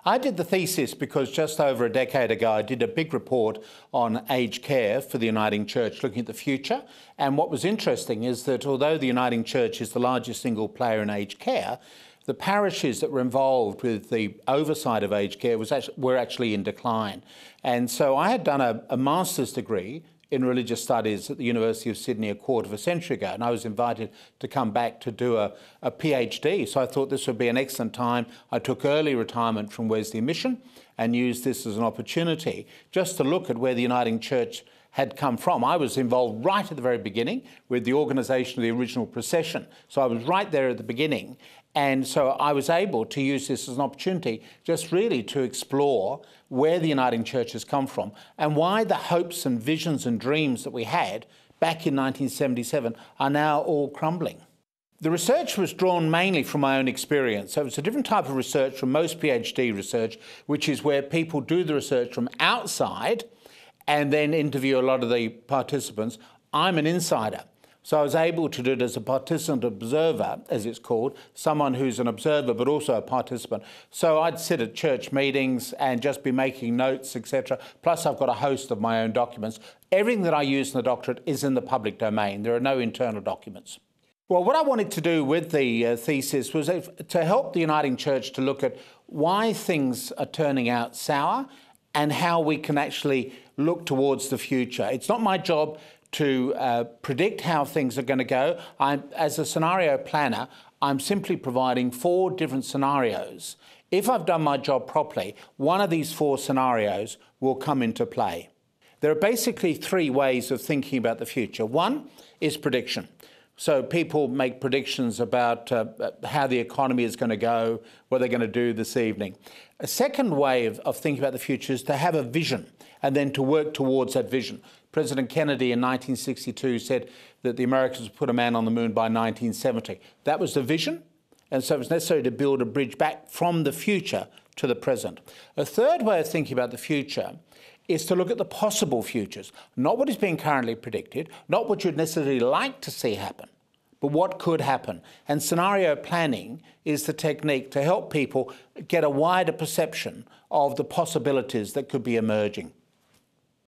I did the thesis because just over a decade ago I did a big report on aged care for the Uniting Church, looking at the future. And what was interesting is that although the Uniting Church is the largest single player in aged care, the parishes that were involved with the oversight of aged care were actually in decline. And so I had done a master's degree in religious studies at the University of Sydney a quarter of a century ago, and I was invited to come back to do a PhD. So I thought this would be an excellent time. I took early retirement from Wesley Mission and used this as an opportunity just to look at where the Uniting Church had come from. I was involved right at the very beginning with the organisation of the original procession. So I was right there at the beginning. And so I was able to use this as an opportunity just really to explore where the Uniting Church has come from and why the hopes and visions and dreams that we had back in 1977 are now all crumbling. The research was drawn mainly from my own experience. So it's a different type of research from most PhD research, which is where people do the research from outside and then interview a lot of the participants. I'm an insider. So I was able to do it as a participant observer, as it's called, someone who's an observer but also a participant. So I'd sit at church meetings and just be making notes, etc. Plus I've got a host of my own documents. Everything that I use in the doctorate is in the public domain. There are no internal documents. Well, what I wanted to do with the thesis was to help the Uniting Church to look at why things are turning out sour and how we can actually look towards the future. It's not my job to predict how things are going to go. As a scenario planner, I'm simply providing 4 different scenarios. If I've done my job properly, one of these 4 scenarios will come into play. There are basically 3 ways of thinking about the future. One is prediction. So people make predictions about how the economy is going to go, what they're going to do this evening. A second way of thinking about the future is to have a vision and then to work towards that vision. President Kennedy in 1962 said that the Americans would put a man on the moon by 1970. That was the vision, and so it was necessary to build a bridge back from the future to the present. A third way of thinking about the future is to look at the possible futures, not what is being currently predicted, not what you'd necessarily like to see happen, but what could happen. And scenario planning is the technique to help people get a wider perception of the possibilities that could be emerging.